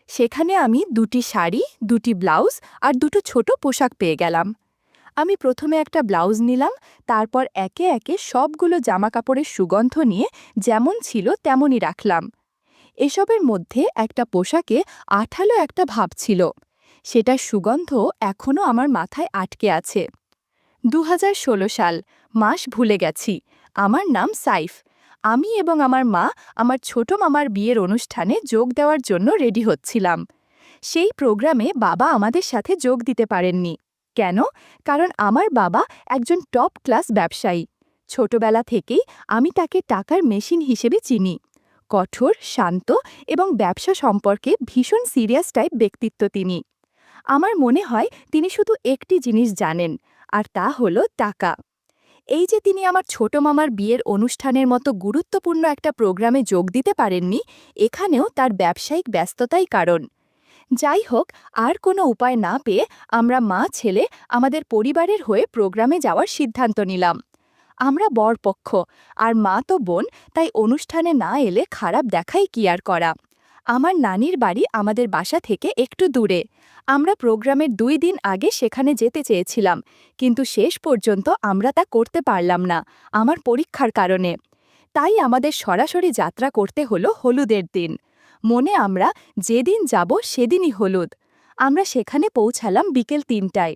সেখানে আমি 2টি শাড়ি, 2টি ব্লাউজ আর 2টো ছোট পোশাক পেয়ে গেলাম। আমি প্রথমে একটা ব্লাউজ নিলাম, তারপর একে একে সবগুলো জামাকাপড়ের সুগন্ধ নিয়ে যেমন ছিল তেমনই রাখলাম। এসবের মধ্যে একটা পোশাকে আঠালো একটা ভাব ছিল। সেটার সুগন্ধ এখনও আমার মাথায় আটকে আছে। ২০১৬ সাল, মাস ভুলে গেছি। আমার নাম সাইফ। আমি এবং আমার মা আমার ছোট মামার বিয়ের অনুষ্ঠানে যোগ দেওয়ার জন্য রেডি হচ্ছিলাম। সেই প্রোগ্রামে বাবা আমাদের সাথে যোগ দিতে পারেননি। কেন? কারণ আমার বাবা একজন টপ ক্লাস ব্যবসায়ী। ছোটবেলা থেকেই আমি তাকে টাকার মেশিন হিসেবে চিনি। কঠোর, শান্ত এবং ব্যবসা সম্পর্কে ভীষণ সিরিয়াস টাইপ ব্যক্তিত্ব তিনি। আমার মনে হয় তিনি শুধু একটি জিনিস জানেন, আর তা হলো টাকা। এই যে তিনি আমার ছোট মামার বিয়ের অনুষ্ঠানের মতো গুরুত্বপূর্ণ একটা প্রোগ্রামে যোগ দিতে পারেননি, এখানেও তার ব্যবসায়িক ব্যস্ততাই কারণ। যাই হোক, আর কোনো উপায় না পেয়ে আমরা মা ছেলে আমাদের পরিবারের হয়ে প্রোগ্রামে যাওয়ার সিদ্ধান্ত নিলাম। আমরা বরপক্ষ, আর মা তো বোন, তাই অনুষ্ঠানে না এলে খারাপ দেখাই কি আর করা। আমার নানির বাড়ি আমাদের বাসা থেকে একটু দূরে। আমরা প্রোগ্রামের 2 দিন আগে সেখানে যেতে চেয়েছিলাম, কিন্তু শেষ পর্যন্ত আমরা তা করতে পারলাম না, আমার পরীক্ষার কারণে। তাই আমাদের সরাসরি যাত্রা করতে হলো হলুদের দিন। মনে আমরা যেদিন যাব সেদিনই হলুদ। আমরা সেখানে পৌঁছালাম বিকেল 3টায়।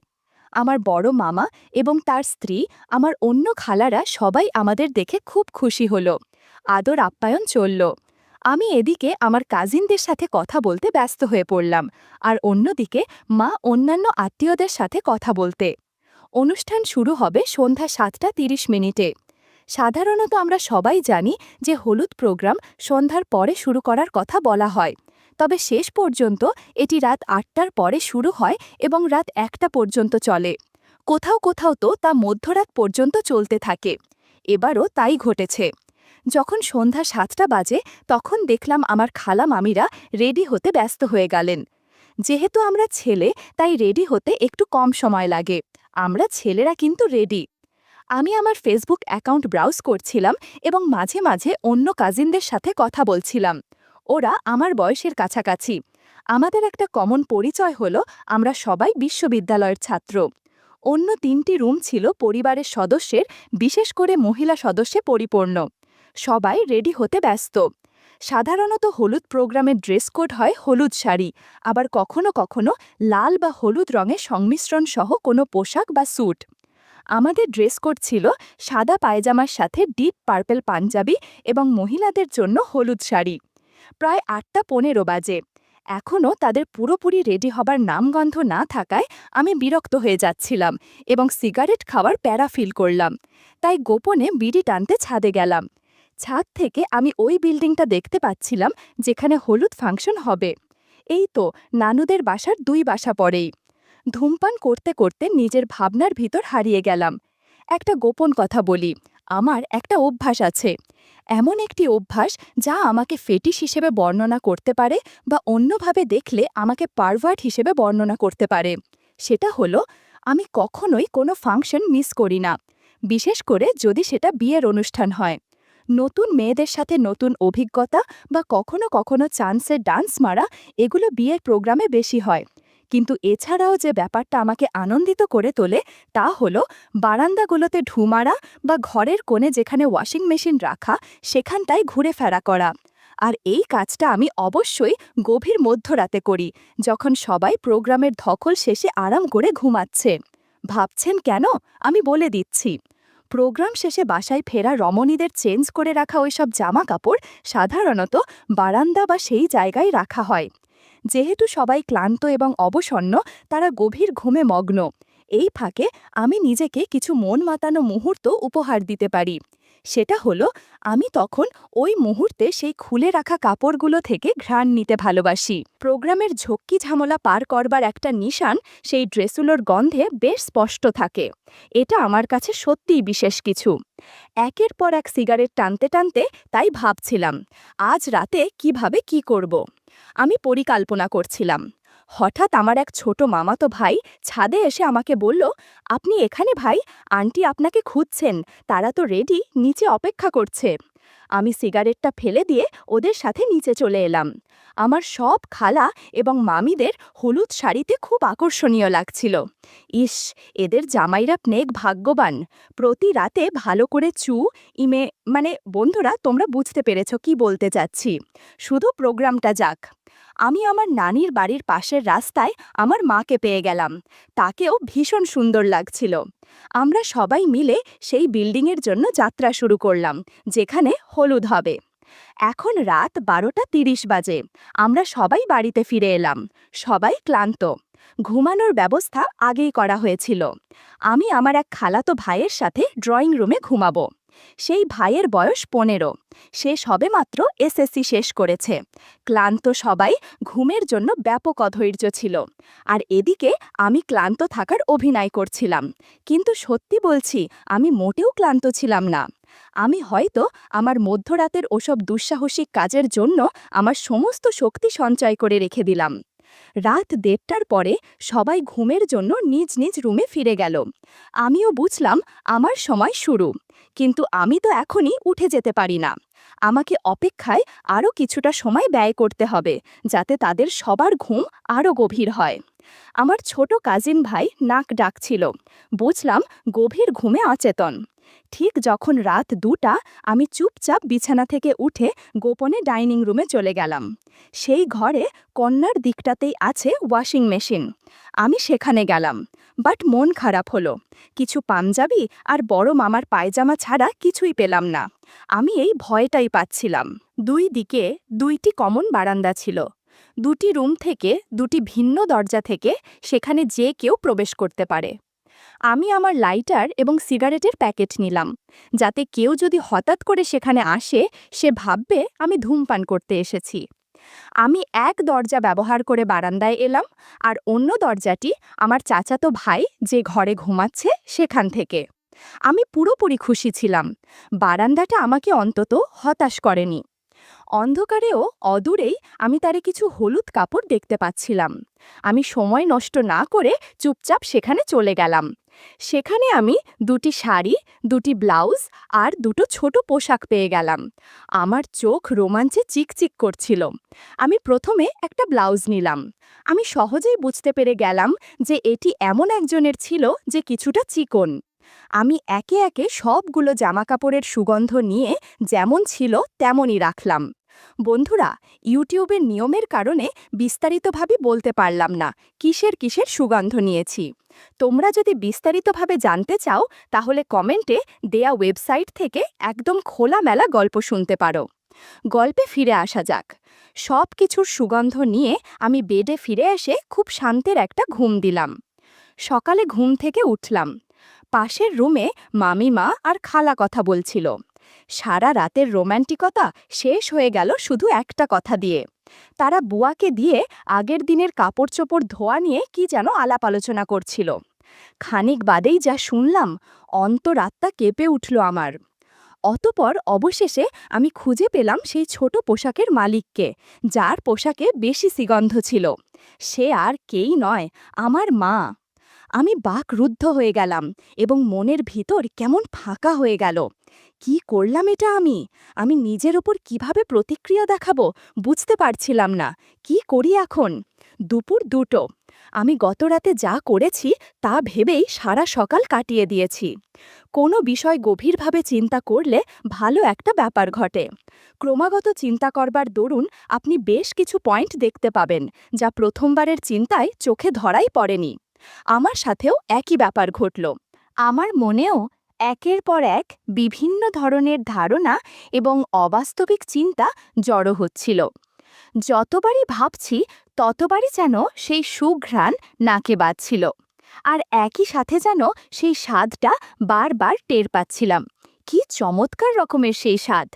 আমার বড় মামা এবং তার স্ত্রী, আমার অন্য খালারা সবাই আমাদের দেখে খুব খুশি হলো। আদর আপ্যায়ন চলল। আমি এদিকে আমার কাজিনদের সাথে কথা বলতে ব্যস্ত হয়ে পড়লাম, আর অন্যদিকে মা অন্যান্য আত্মীয়দের সাথে কথা বলতে। অনুষ্ঠান শুরু হবে সন্ধ্যা 7:30 সাধারণত আমরা সবাই জানি যে হলুদ প্রোগ্রাম সন্ধ্যার পরে শুরু করার কথা বলা হয়, তবে শেষ পর্যন্ত এটি রাত 8টার পরে শুরু হয় এবং রাত 1টা পর্যন্ত চলে। কোথাও কোথাও তো তা মধ্যরাত পর্যন্ত চলতে থাকে। এবারও তাই ঘটেছে। যখন সন্ধ্যা 7টা বাজে, তখন দেখলাম আমার খালা মামিরা রেডি হতে ব্যস্ত হয়ে গেলেন। যেহেতু আমরা ছেলে, তাই রেডি হতে একটু কম সময় লাগে। আমরা ছেলেরা কিন্তু রেডি। আমি আমার ফেসবুক অ্যাকাউন্ট ব্রাউজ করছিলাম এবং মাঝে মাঝে অন্য কাজিনদের সাথে কথা বলছিলাম। ওরা আমার বয়সের কাছাকাছি। আমাদের একটা কমন পরিচয় হলো আমরা সবাই বিশ্ববিদ্যালয়ের ছাত্র। অন্য 3টি রুম ছিল পরিবারের সদস্যের, বিশেষ করে মহিলা সদস্যে পরিপূর্ণ। সবাই রেডি হতে ব্যস্ত। সাধারণত হলুদ প্রোগ্রামের ড্রেস কোড হয় হলুদ শাড়ি, আবার কখনো কখনো লাল বা হলুদ রঙের সংমিশ্রণ সহ কোনো পোশাক বা স্যুট। আমাদের ড্রেস কোড ছিল সাদা পায়জামার সাথে ডিপ পার্পল পাঞ্জাবি এবং মহিলাদের জন্য হলুদ শাড়ি। প্রায় 8:15 বাজে। এখনও তাদের পুরোপুরি রেডি হবার নামগন্ধ না থাকায় আমি বিরক্ত হয়ে যাচ্ছিলাম এবং সিগারেট খাওয়ার প্যারা ফিল করলাম। তাই গোপনে বিড়ি টানতে ছাদে গেলাম। ছাদ থেকে আমি ওই বিল্ডিংটা দেখতে পাচ্ছিলাম যেখানে হলুদ ফাংশন হবে। এই তো নানুদের বাসার 2 বাসা পরেই। ধূমপান করতে করতে নিজের ভাবনার ভিতর হারিয়ে গেলাম। একটা গোপন কথা বলি, আমার একটা অভ্যাস আছে। এমন একটি অভ্যাস যা আমাকে ফেটিশ হিসেবে বর্ণনা করতে পারে বা অন্যভাবে দেখলে আমাকে পারভার্ট হিসেবে বর্ণনা করতে পারে। সেটা হলো, আমি কখনোই কোনো ফাংশন মিস করি না, বিশেষ করে যদি সেটা বিয়ের অনুষ্ঠান হয়। নতুন মেয়েদের সাথে নতুন অভিজ্ঞতা বা কখনো কখনো চান্সের ডান্স মারা, এগুলো বিয়ের প্রোগ্রামে বেশি হয়। কিন্তু এছাড়াও যে ব্যাপারটা আমাকে আনন্দিত করে তোলে তা হলো বারান্দাগুলোতে ঢু মারা বা ঘরের কোণে যেখানে ওয়াশিং মেশিন রাখা সেখানটায় ঘুরে ফেরা করা। আর এই কাজটা আমি অবশ্যই গভীর মধ্যরাতে করি, যখন সবাই প্রোগ্রামের ধকল শেষে আরাম করে ঘুমাচ্ছে। ভাবছেন কেন? আমি বলে দিচ্ছি। প্রোগ্রাম শেষে বাসায় ফেরা রমণীদের চেঞ্জ করে রাখা ওইসব জামা কাপড় সাধারণত বারান্দা বা সেই জায়গায় রাখা হয়। যেহেতু সবাই ক্লান্ত এবং অবসন্ন, তারা গভীর ঘুমে মগ্ন। এই ফাঁকে আমি নিজেকে কিছু মন মাতানো মুহূর্ত উপহার দিতে পারি। সেটা হলো, আমি তখন ওই মুহূর্তে সেই খুলে রাখা কাপড়গুলো থেকে ঘ্রাণ নিতে ভালোবাসি। প্রোগ্রামের ঝক্কি ঝামেলা পার করবার একটা নিশান সেই ড্রেসগুলোর গন্ধে বেশ স্পষ্ট থাকে। এটা আমার কাছে সত্যিই বিশেষ কিছু। একের পর এক সিগারেট টানতে টানতে তাই ভাবছিলাম, আজ রাতে কিভাবে কি করব। আমি পরিকল্পনা করছিলাম। হঠাৎ আমার এক ছোট মামাতো ভাই ছাদে এসে আমাকে বলল, আপনি এখানে ভাই? আন্টি আপনাকে খুঁজছেন, তারা তো রেডি, নিচে অপেক্ষা করছে। আমি সিগারেটটা ফেলে দিয়ে ওদের সাথে নিচে চলে এলাম। আমার সব খালা এবং মামিদের হলুদ শাড়িতে খুব আকর্ষণীয় লাগছিল। ইস, এদের জামাইরা নেক ভাগ্যবান। প্রতি রাতে ভালো করে ইমে মানে বন্ধুরা, তোমরা বুঝতে পেরেছ কি বলতে চাচ্ছি। শুধু প্রোগ্রামটা যাক। আমি আমার নানির বাড়ির পাশের রাস্তায় আমার মাকে পেয়ে গেলাম। তাকেও ভীষণ সুন্দর লাগছিল। আমরা সবাই মিলে সেই বিল্ডিংয়ের জন্য যাত্রা শুরু করলাম, যেখানে হলুদ হবে। এখন রাত 12:30 বাজে। আমরা সবাই বাড়িতে ফিরে এলাম। সবাই ক্লান্ত। ঘুমানোর ব্যবস্থা আগেই করা হয়েছিল। আমি আমার এক খালাতো ভাইয়ের সাথে ড্রয়িং রুমে ঘুমাবো। সেই ভাইয়ের বয়স 15। সে সবেমাত্র এসএসসি শেষ করেছে। ক্লান্ত সবাই, ঘুমের জন্য ব্যাপক অধৈর্য ছিল। আর এদিকে আমি ক্লান্ত থাকার অভিনয় করছিলাম। কিন্তু সত্যি বলছি, আমি মোটেও ক্লান্ত ছিলাম না। আমি হয়তো আমার মধ্যরাতের ওসব দুঃসাহসিক কাজের জন্য আমার সমস্ত শক্তি সঞ্চয় করে রেখে দিলাম। রাত 1:30টার পরে সবাই ঘুমের জন্য নিজ নিজ রুমে ফিরে গেল। আমিও বুঝলাম আমার সময় শুরু। কিন্তু আমি তো এখনই উঠে যেতে পারি না। আমাকে অপেক্ষায় আরও কিছুটা সময় ব্যয় করতে হবে, যাতে তাদের সবার ঘুম আরও গভীর হয়। আমার ছোট কাজিন ভাই নাক ডাকছিল। বুঝলাম গভীর ঘুমে অচেতন। ঠিক যখন রাত 2টা, আমি চুপচাপ বিছানা থেকে উঠে গোপনে ডাইনিং রুমে চলে গেলাম। সেই ঘরে কন্যার দিকটাতেই আছে ওয়াশিং মেশিন। আমি সেখানে গেলাম, বাট মন খারাপ হলো। কিছু পাঞ্জাবি আর বড় মামার পায়জামা ছাড়া কিছুই পেলাম না। আমি এই ভয়টাই পাচ্ছিলাম। দুই দিকে 2টি কমন বারান্দা ছিল। 2টি রুম থেকে 2টি ভিন্ন দরজা থেকে সেখানে যে কেউ প্রবেশ করতে পারে। আমি আমার লাইটার এবং সিগারেটের প্যাকেট নিলাম, যাতে কেউ যদি হঠাৎ করে সেখানে আসে, সে ভাববে আমি ধূমপান করতে এসেছি। আমি এক দরজা ব্যবহার করে বারান্দায় এলাম, আর অন্য দরজাটি আমার চাচাতো ভাই যে ঘরে ঘুমাচ্ছে সেখান থেকে। আমি পুরোপুরি খুশি ছিলাম। বারান্দাটা আমাকে অন্তত হতাশ করেনি। অন্ধকারেও অদূরেই আমি তারে কিছু হলুদ কাপড় দেখতে পাচ্ছিলাম। আমি সময় নষ্ট না করে চুপচাপ সেখানে চলে গেলাম। সেখানে আমি 2টি শাড়ি, 2টি ব্লাউজ আর 2টো ছোট পোশাক পেয়ে গেলাম। আমার চোখ রোমাঞ্চে চিকচিক করছিল। আমি প্রথমে একটা ব্লাউজ নিলাম। আমি সহজেই বুঝতে পেরে গেলাম যে এটি এমন একজনের ছিল যে কিছুটা চিকন। আমি একে একে সবগুলো জামাকাপড়ের সুগন্ধ নিয়ে যেমন ছিল তেমনই রাখলাম। বন্ধুরা, ইউটিউবের নিয়মের কারণে বিস্তারিতভাবে বলতে পারলাম না কিসের কিসের সুগন্ধ নিয়েছি। তোমরা যদি বিস্তারিতভাবে জানতে চাও, তাহলে কমেন্টে দেয়া ওয়েবসাইট থেকে একদম খোলামেলা গল্প শুনতে পারো। গল্পে ফিরে আসা যাক। সব কিছুর সুগন্ধ নিয়ে আমি বেডে ফিরে এসে খুব শান্তির একটা ঘুম দিলাম। সকালে ঘুম থেকে উঠলাম। পাশের রুমে মামিমা আর খালা কথা বলছিল। সারা রাতের রোম্যান্টিকতা শেষ হয়ে গেল শুধু একটা কথা দিয়ে। তারা বুয়াকে দিয়ে আগের দিনের কাপড়-চোপড় ধোয়া নিয়ে কি যেন আলাপ আলোচনা করছিল। খানিক বাদেই যা শুনলাম, অন্তরাত্মা কেঁপে উঠল আমার। অতপর অবশেষে আমি খুঁজে পেলাম সেই ছোট পোশাকের মালিককে, যার পোশাকে বেশি সুগন্ধ ছিল। সে আর কেই নয়, আমার মা। আমি বাকরুদ্ধ হয়ে গেলাম এবং মনের ভিতর কেমন ফাঁকা হয়ে গেল। কি করলাম এটা আমি? আমি নিজের ওপর কিভাবে প্রতিক্রিয়া দেখাবো বুঝতে পারছিলাম না। কি করি এখন? দুপুর 2টো। আমি গতরাতে যা করেছি তা ভেবেই সারা সকাল কাটিয়ে দিয়েছি। কোনো বিষয় গভীরভাবে চিন্তা করলে ভালো একটা ব্যাপার ঘটে। ক্রমাগত চিন্তা করবার দরুন আপনি বেশ কিছু পয়েন্ট দেখতে পাবেন, যা প্রথমবারের চিন্তায় চোখে ধরাই পড়েনি। আমার সাথেও একই ব্যাপার ঘটল। আমার মনেও একের পর এক বিভিন্ন ধরনের ধারণা এবং অবাস্তবিক চিন্তা জড়ো হচ্ছিল। যতবারই ভাবছি, ততবারই যেন সেই সুঘ্রাণ নাকে বাজছিল। আর একই সাথে যেন সেই স্বাদটা বারবার টের পাচ্ছিলাম। কি চমৎকার রকমের সেই স্বাদ!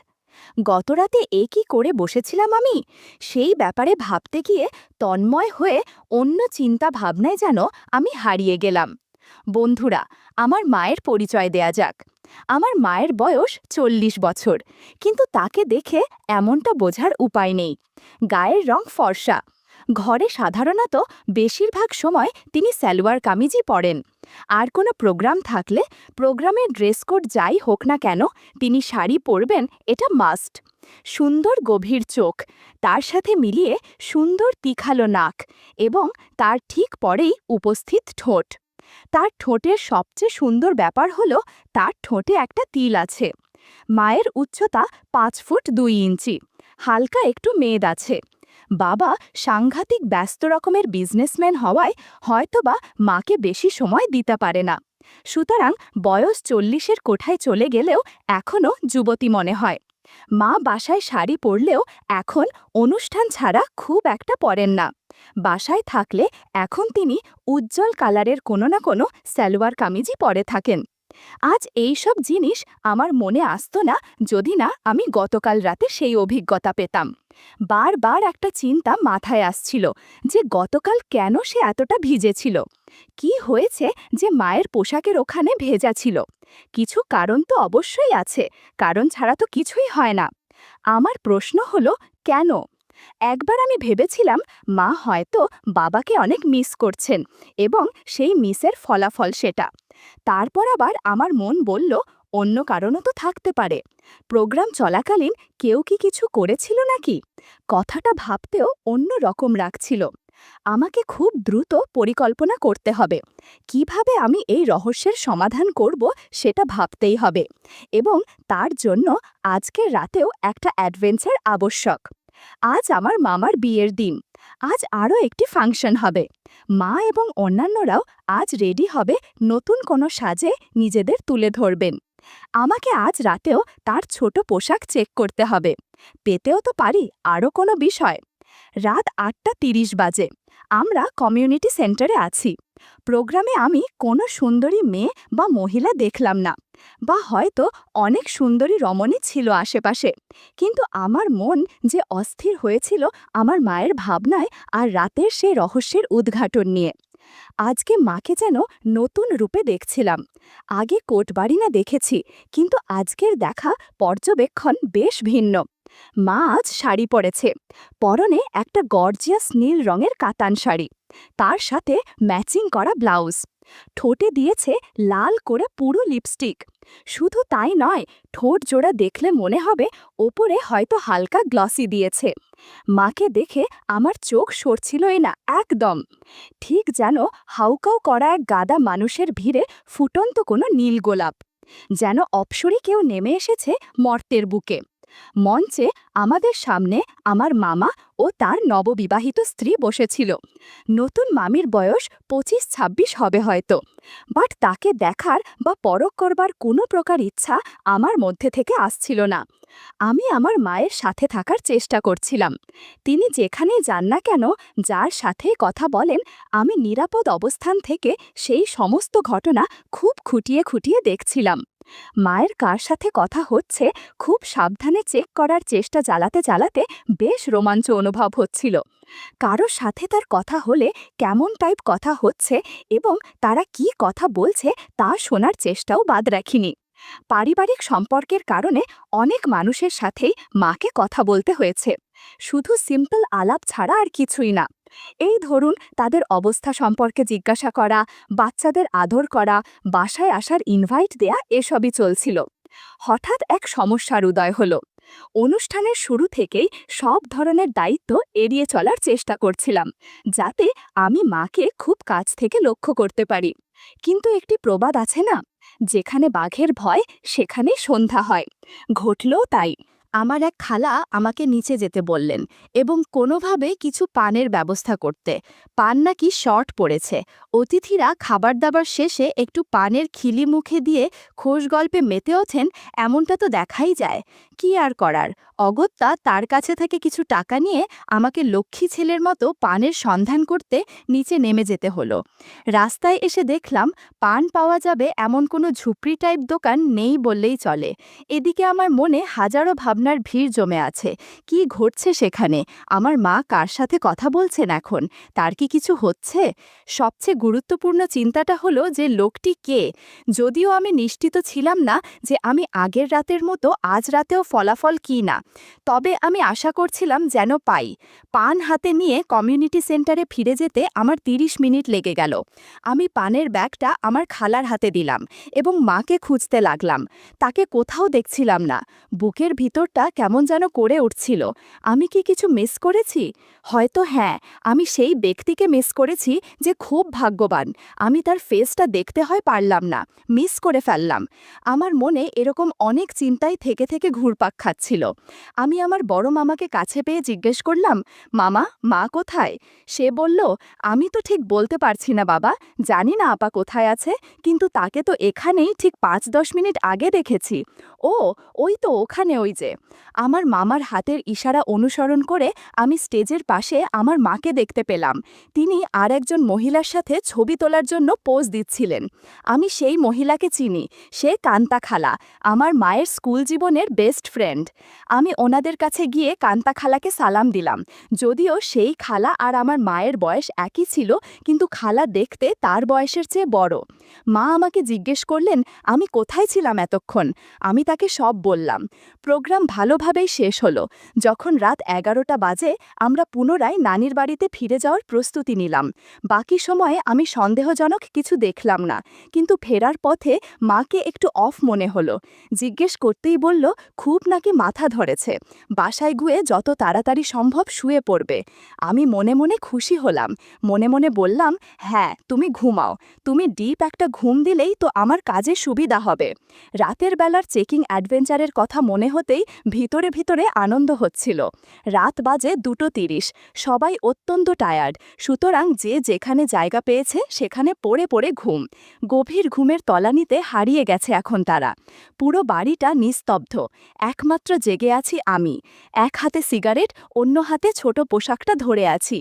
গতরাতে কি করে বসেছিলাম আমি, সেই ব্যাপারে ভাবতে গিয়ে তন্ময় হয়ে অন্য চিন্তা ভাবনায় যেন আমি হারিয়ে গেলাম। বন্ধুরা, আমার মায়ের পরিচয় দেয়া যাক। আমার মায়ের বয়স 40 বছর, কিন্তু তাকে দেখে এমনটা বোঝার উপায় নেই। গায়ের রং ফর্সা, ঘরে সাধারণত বেশিরভাগ সময় তিনি সালোয়ার কামিজই পরেন। আর কোনো প্রোগ্রাম থাকলে প্রোগ্রামের ড্রেস কোড যাই হোক না কেন তিনি শাড়ি পরবেন, এটা মাস্ট। সুন্দর গভীর চোখ, তার সাথে মিলিয়ে সুন্দর তীখালো নাক এবং তার ঠিক পরেই উপস্থিত ঠোঁট। তার ঠোঁটের সবচেয়ে সুন্দর ব্যাপার হলো তার ঠোঁটে একটা তিল আছে। মায়ের উচ্চতা 5 ফুট 2 ইঞ্চি, হালকা একটু মেদ আছে। বাবা সাংঘাতিক ব্যস্ত রকমের বিজনেসম্যান হওয়ায় হয়তোবা মাকে বেশি সময় দিতে পারে না। সুতরাং বয়স 40-এর কোঠায় চলে গেলেও এখনও যুবতী মনে হয়। মা বাসায় শাড়ি পরলেও এখন অনুষ্ঠান ছাড়া খুব একটা পরেন না। বাসায় থাকলে এখন তিনি উজ্জ্বল কালারের কোনো না কোনো সালোয়ার কামিজই পরে থাকেন। আজ এই সব জিনিস আমার মনে আসতো না যদি না আমি গতকাল রাতে সেই অভিজ্ঞতা পেতাম। বারবার একটা চিন্তা মাথায় আসছিল যে গতকাল কেন সে এতটা ভিজেছিল। কি হয়েছে যে মায়ের পোশাকের ওখানে ভেজা ছিল? কিছু কারণ তো অবশ্যই আছে, কারণ ছাড়া তো কিছুই হয় না। আমার প্রশ্ন হলো কেন? একবার আমি ভেবেছিলাম মা হয়তো বাবাকে অনেক মিস করছেন এবং সেই মিসের ফলাফল সেটা। তারপর আবার আমার মন বলল অন্য কারণও তো থাকতে পারে। প্রোগ্রাম চলাকালীন কেউ কি কিছু করেছিল নাকি? কথাটা ভাবতেও অন্য রকম রাখছিল। আমাকে খুব দ্রুত পরিকল্পনা করতে হবে। কিভাবে আমি এই রহস্যের সমাধান করব সেটা ভাবতেই হবে, এবং তার জন্য আজকের রাতেও একটা অ্যাডভেঞ্চার আবশ্যক। আজ আমার মামার বিয়ের দিন। আজ আরও একটি ফাংশন হবে। মা এবং অন্যান্যরাও আজ রেডি হবে, নতুন কোনো সাজে নিজেদের তুলে ধরবেন। আমাকে আজ রাতেও তার ছোট পোশাক চেক করতে হবে। পেতেও তো পারি আরও কোনো বিষয়। রাত 8:30 বাজে। আমরা কমিউনিটি সেন্টারে আছি। প্রোগ্রামে আমি কোনো সুন্দরী মেয়ে বা মহিলা দেখলাম না, বা হয়তো অনেক সুন্দরী রমণী ছিল আশেপাশে, কিন্তু আমার মন যে অস্থির হয়েছিল আমার মায়ের ভাবনায় আর রাতের সেই রহস্যের উদ্ঘাটন নিয়ে। আজকে মাকে যেন নতুন রূপে দেখছিলাম। আগে কোটবাড়ি না দেখেছি, কিন্তু আজকের দেখা পর্যবেক্ষণ বেশ ভিন্ন। মা আজ শাড়ি পরেছে, পরনে একটা গর্জিয়াস নীল রঙের কাতান শাড়ি, তার সাথে ম্যাচিং করা ব্লাউজ। ঠোঁটে দিয়েছে লাল করে পুরো লিপস্টিক। শুধু তাই নয়, ঠোঁট জোড়া দেখলে মনে হবে ওপরে হয়তো হালকা গ্লসি দিয়েছে। মাকে দেখে আমার চোখ সরছিলই না একদম। ঠিক যেন হাউকাউ করা এক গাদা মানুষের ভিড়ে ফুটন্ত কোনো নীল গোলাপ। যেন অপসরী কেউ নেমে এসেছে মর্তের বুকে। মঞ্চে আমাদের সামনে আমার মামা ও তার নববিবাহিত স্ত্রী বসেছিল। নতুন মামির বয়স 25-26 হবে হয়তো, বাট তাকে দেখার বা পরখ করবার কোনো প্রকার ইচ্ছা আমার মধ্যে থেকে আসছিল না। আমি আমার মায়ের সাথে থাকার চেষ্টা করছিলাম। তিনি যেখানেই যান না কেন, যার সাথে কথা বলেন, আমি নিরাপদ অবস্থান থেকে সেই সমস্ত ঘটনা খুব খুঁটিয়ে খুঁটিয়ে দেখছিলাম। মায়ের কার সাথে কথা হচ্ছে খুব সাবধানে চেক করার চেষ্টা চালাতে চালাতে বেশ রোমাঞ্চ অনুভব হচ্ছিল। কারোর সাথে তার কথা হলে কেমন টাইপ কথা হচ্ছে এবং তারা কি কথা বলছে তা শোনার চেষ্টাও বাদ রাখিনি। পারিবারিক সম্পর্কের কারণে অনেক মানুষের সাথেই মাকে কথা বলতে হয়েছে, শুধু সিম্পল আলাপ ছাড়া আর কিছুই না। এই ধরুন তাদের অবস্থা সম্পর্কে জিজ্ঞাসা করা, বাচ্চাদের আদর করা, বাসায় আসার ইনভাইট দেয়া, এসবই চলছিল। হঠাৎ এক সমস্যার উদয় হলো। অনুষ্ঠানের শুরু থেকেই সব ধরনের দায়িত্ব এড়িয়ে চলার চেষ্টা করছিলাম, যাতে আমি মাকে খুব কাছ থেকে লক্ষ্য করতে পারি। কিন্তু একটি প্রবাদ আছে না, যেখানে বাঘের ভয় সেখানেই সন্ধ্যা হয়। ঘটলও তাই। আমার এক খালা আমাকে নিচে যেতে বললেন এবং কোনোভাবে কিছু পানের ব্যবস্থা করতে। পান নাকি শর্ট পড়েছে। অতিথিরা খাবার দাবার শেষে একটু পানের খিলি মুখে দিয়ে খোশ গল্পে মেতে ওঠেন, এমনটা তো দেখাই যায়। কি আর করার, অগত্যা তার কাছে থেকে কিছু টাকা নিয়ে আমাকে লক্ষ্মী ছেলের মতো পানের সন্ধান করতে নিচে নেমে যেতে হলো। রাস্তায় এসে দেখলাম পান পাওয়া যাবে এমন কোনো ঝুপড়ি টাইপ দোকান নেই বললেই চলে। এদিকে আমার মনে হাজারো ভাবনা ভাবনার ভিড় জমে আছে। কি ঘটছে সেখানে? আমার মা কার সাথে কথা বলছেন এখন? তার কি কিছু হচ্ছে? সবচেয়ে গুরুত্বপূর্ণ চিন্তাটা হলো যে লোকটি কে? যদিও আমি নিশ্চিত ছিলাম না যে আমি আগের রাতের মতো আজ রাতেও ফলাফল কি না, তবে আমি আশা করছিলাম যেন পাই। পান হাতে নিয়ে কমিউনিটি সেন্টারে ফিরে যেতে আমার ৩০ মিনিট লেগে গেল। আমি পানের ব্যাগটা আমার খালার হাতে দিলাম এবং মাকে খুঁজতে লাগলাম। তাকে কোথাও দেখছিলাম না। বুকের ভিতরটা কেমন যেন করে উঠছিল। আমি কি কিছু মিস করেছি? হয়তো হ্যাঁ, আমি সেই ব্যক্তিকে মিস করেছি যে খুব ভাগ্যবান। আমি তার ফেসটা দেখতে হয় পারলাম না, মিস করে ফেললাম। আমার মনে এরকম অনেক চিন্তাই থেকে থেকে ঘুরপাক খাচ্ছিল। আমি আমার বড় মামাকে কাছে পেয়ে জিজ্ঞেস করলাম, মামা, মা কোথায়? সে বলল, আমি তো ঠিক বলতে পারছি না বাবা, জানি না আপা কোথায় আছে, কিন্তু তাকে তো এখানেই ঠিক ৫-১০ মিনিট আগে দেখেছি। ও, ওই তো ওখানে, ওই যে। আমার মামার হাতের ইশারা অনুসরণ করে আমি স্টেজের পাশে আমার মাকে দেখতে পেলাম। তিনি আর একজন মহিলার সাথে ছবি তোলার জন্য পোজ দিচ্ছিলেন। আমি সেই মহিলাকে চিনি। সে কান্তা খালা, আমার মায়ের স্কুল জীবনের বেস্ট ফ্রেন্ড। আমি ওনাদের কাছে গিয়ে কান্তা খালাকে সালাম দিলাম। যদিও সেই খালা আর আমার মায়ের বয়স একই ছিল, কিন্তু খালা দেখতে তার বয়সের চেয়ে বড়। মা আমাকে জিজ্ঞেস করলেন আমি কোথায় ছিলাম এতক্ষণ। আমি তাকে সব বললাম। প্রোগ্রাম ভালোভাবেই শেষ হলো। যখন রাত ১১টা বাজে, আমরা পুনরায় নানির বাড়িতে ফিরে যাওয়ার প্রস্তুতি নিলাম। বাকি সময়ে আমি সন্দেহজনক কিছু দেখলাম না, কিন্তু ফেরার পথে মাকে একটু অফ মনে হলো। জিজ্ঞেস করতেই বলল খুব নাকি মাথা ধরেছে, বাসায় গিয়ে যত তাড়াতাড়ি সম্ভব শুয়ে পড়বে। আমি মনে মনে খুশি হলাম। মনে মনে বললাম, হ্যাঁ তুমি ঘুমাও, তুমি ডিপ একটা ঘুম দিলেই তো আমার কাজে সুবিধা হবে। রাতের বেলার চেকিং অ্যাডভেঞ্চারের কথা মনে হতেই ভিতরে ভিতরে আনন্দ হচ্ছিল। রাত বাজে ২:৩০, সবাই অত্যন্ত টায়ার্ড, সুতরাং যে যেখানে জায়গা পেয়েছে সেখানে পড়ে পড়ে ঘুম। গভীর ঘুমের তলানিতে হারিয়ে গেছে এখন তারা। পুরো বাড়িটা নিস্তব্ধ, একমাত্র জেগে আছি আমি। এক হাতে সিগারেট, অন্য হাতে ছোট পোশাকটা ধরে আছি।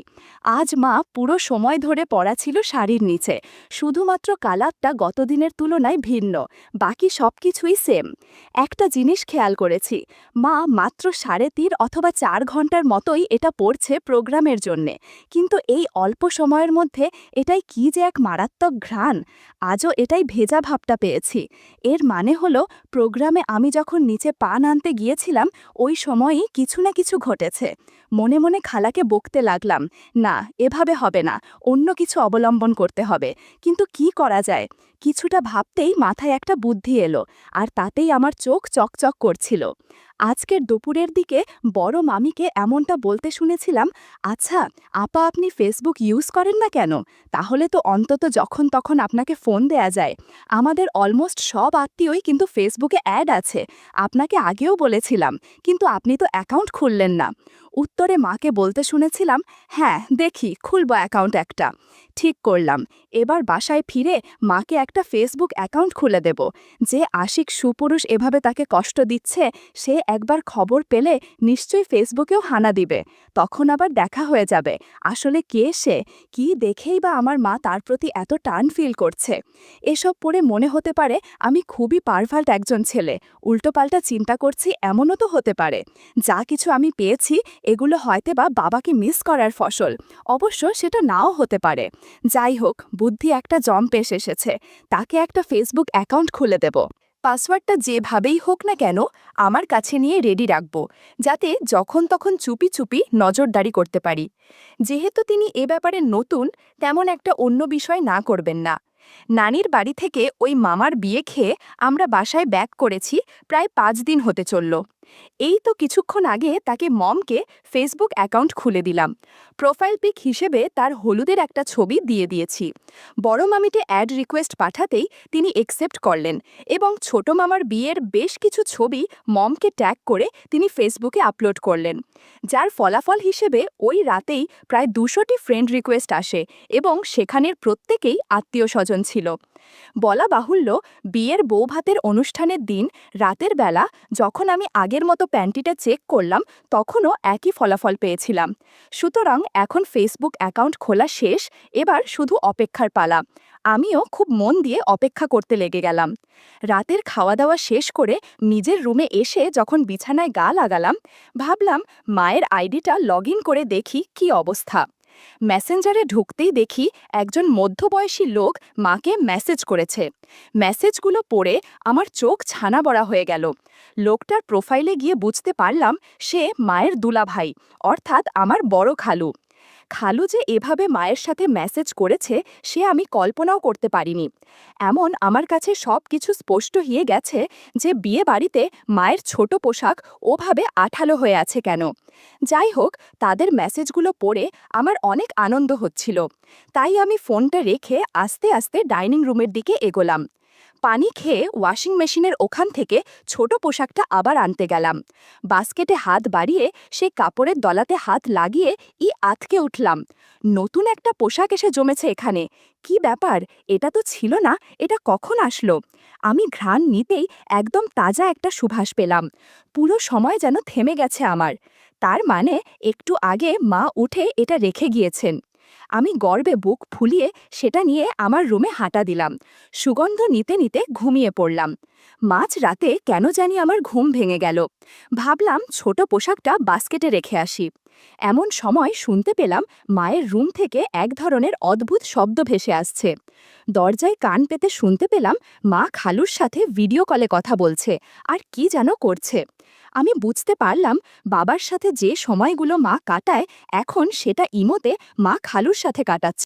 আজ মা পুরো সময় ধরে পড়া ছিল শাড়ির নিচে, শুধুমাত্র কালারটা গতদিনের তুলনায় ভিন্ন, বাকি সবকিছুই সেম। একটা জিনিস খেয়াল করেছি, মা মাত্র ৩.৫ অথবা ৪ ঘন্টার মতোই এটা পড়ছে প্রোগ্রামের জন্যে, কিন্তু এই অল্প সময়ের মধ্যে এটাই কি যে এক মারাত্মক ঘ্রাণ। আজও এটাই ভেজা ভাবটা পেয়েছি। এর মানে হলো প্রোগ্রামে আমি যখন নিচে পান আনতে গিয়েছিলাম ওই সময়ই কিছু না কিছু ঘটেছে। মনে মনে খালাকে বকতে লাগলাম, না এভাবে হবে না, অন্য কিছু অবলম্বন করতে হবে। কিন্তু কি করা যায়? কিছুটা ভাবতেই মাথায় একটা বুদ্ধি এলো, আর তাতেই আমার চোখ চকচক করছিল। আজকের দুপুরের দিকে বড় মামিকে এমনটা বলতে শুনেছিলাম, আচ্ছা আপা, আপনি ফেসবুক ইউজ করেন না কেন? তাহলে তো অন্তত যখন তখন আপনাকে ফোন দেয়া যায়। আমাদের অলমোস্ট সব আত্মীয়ই কিন্তু ফেসবুকে অ্যাড আছে। আপনাকে আগেও বলেছিলাম, কিন্তু আপনি তো অ্যাকাউন্ট খুললেন না। উত্তরে মাকে বলতে শুনেছিলাম, হ্যাঁ দেখি খুলব অ্যাকাউন্ট একটা। ঠিক করলাম, এবার বাসায় ফিরে মাকে একটা ফেসবুক অ্যাকাউন্ট খুলে দেব। যে আশিক সুপুরুষ এভাবে তাকে কষ্ট দিচ্ছে, সে একবার খবর পেলে নিশ্চয়ই ফেসবুকেও হানা দিবে। তখন আবার দেখা হয়ে যাবে আসলে কে সে, কি দেখেই বা আমার মা তার প্রতি এত টান ফিল করছে। এসব পড়ে মনে হতে পারে আমি খুবই পারভাল্ট একজন ছেলে, উল্টোপাল্টা চিন্তা করছি, এমনও তো হতে পারে। যা কিছু আমি পেয়েছি এগুলো হয়তোবা বাবাকে মিস করার ফসল, অবশ্য সেটা নাও হতে পারে। যাই হোক, বুদ্ধি একটা জম্পেশ এসেছে, তাকে একটা ফেসবুক অ্যাকাউন্ট খুলে দেব। পাসওয়ার্ডটা যেভাবেই হোক না কেন আমার কাছে নিয়ে রেডি রাখব, যাতে যখন তখন চুপি চুপি নজরদারি করতে পারি। যেহেতু তিনি এ ব্যাপারে নতুন, তেমন একটা অন্য বিষয় না করবেন না। নানির বাড়ি থেকে ওই মামার বিয়ে খেয়ে আমরা বাসায় ব্যাক করেছি, প্রায় ৫ দিন হতে চলল। এই তো কিছুক্ষণ আগে তাকে মমকে ফেসবুক অ্যাকাউন্ট খুলে দিলাম। প্রোফাইল পিক হিসেবে তার হলুদের একটা ছবি দিয়ে দিয়েছি। বড় মামিতে অ্যাড রিকোয়েস্ট পাঠাতেই তিনি একসেপ্ট করলেন এবং ছোট মামার বিয়ের বেশ কিছু ছবি মমকে ট্যাগ করে তিনি ফেসবুকে আপলোড করলেন, যার ফলাফল হিসেবে ওই রাতেই প্রায় ২০০টি ফ্রেন্ড রিকোয়েস্ট আসে এবং সেখানের প্রত্যেকেই আত্মীয় স্বজন ছিল। বলা বাহুল্য, বিয়ের বৌভাতের অনুষ্ঠানের দিন রাতের বেলা যখন আমি আগের মতো প্যান্টিটা চেক করলাম, তখনও একই ফলাফল পেয়েছিলাম। সুতরাং এখন ফেসবুক অ্যাকাউন্ট খোলা শেষ, এবার শুধু অপেক্ষার পালা। আমিও খুব মন দিয়ে অপেক্ষা করতে লেগে গেলাম। রাতের খাওয়া দাওয়া শেষ করে নিজের রুমে এসে যখন বিছানায় গা লাগালাম, ভাবলাম মায়ের আইডিটা লগ ইন করে দেখি কি অবস্থা। মেসেঞ্জারে ঢুকতেই দেখি একজন মধ্যবয়সী লোক মাকে মেসেজ করেছে। মেসেজগুলো পড়ে আমার চোখ ছানা বড়া হয়ে গেল। লোকটার প্রোফাইলে গিয়ে বুঝতে পারলাম সে মায়ের দুলাভাই, অর্থাৎ আমার বড় খালু। খালু যে এভাবে মায়ের সাথে মেসেজ করেছে সে আমি কল্পনাও করতে পারিনি। এমন আমার কাছে সব কিছু স্পষ্ট হয়ে গেছে যে বিয়ে বাড়িতে মায়ের ছোট পোশাক ওভাবে আঠালো হয়ে আছে কেন। যাই হোক, তাদের মেসেজগুলো পড়ে আমার অনেক আনন্দ হচ্ছিল। তাই আমি ফোনটা রেখে আস্তে আস্তে ডাইনিং রুমের দিকে এগোলাম। পানি খেয়ে ওয়াশিং মেশিনের ওখান থেকে ছোট পোশাকটা আবার আনতে গেলাম। বাস্কেটে হাত বাড়িয়ে সে কাপড়ের দলাতে হাত লাগিয়ে আঁতকে উঠলাম। নতুন একটা পোশাক এসে জমেছে এখানে। কি ব্যাপার, এটা তো ছিল না, এটা কখন আসলো? আমি ঘ্রাণ নিতেই একদম তাজা একটা সুবাস পেলাম। পুরো সময় যেন থেমে গেছে আমার। তার মানে একটু আগে মা উঠে এটা রেখে গিয়েছেন। আমি গর্বে বুক ফুলিয়ে সেটা নিয়ে আমার রুমে হাঁটা দিলাম। সুগন্ধ নিতে নিতে ঘুমিয়ে পড়লাম। মাঝ রাতে কেন জানি আমার ঘুম ভেঙে গেল। ভাবলাম ছোট পোশাকটা বাস্কেটে রেখে আসি। এমন সময় শুনতে পেলাম মায়ের রুম থেকে এক ধরনের অদ্ভুত শব্দ ভেসে আসছে। দরজায় কান পেতে শুনতে পেলাম মা খালুর সাথে ভিডিও কলে কথা বলছে আর কি যেন করছে। আমি বুঝতে পারলাম বাবার সাথে যে সময়গুলো মা কাটায় এখন সেটা ইমোতে মা খালুর সাথে কাটাচ্ছে।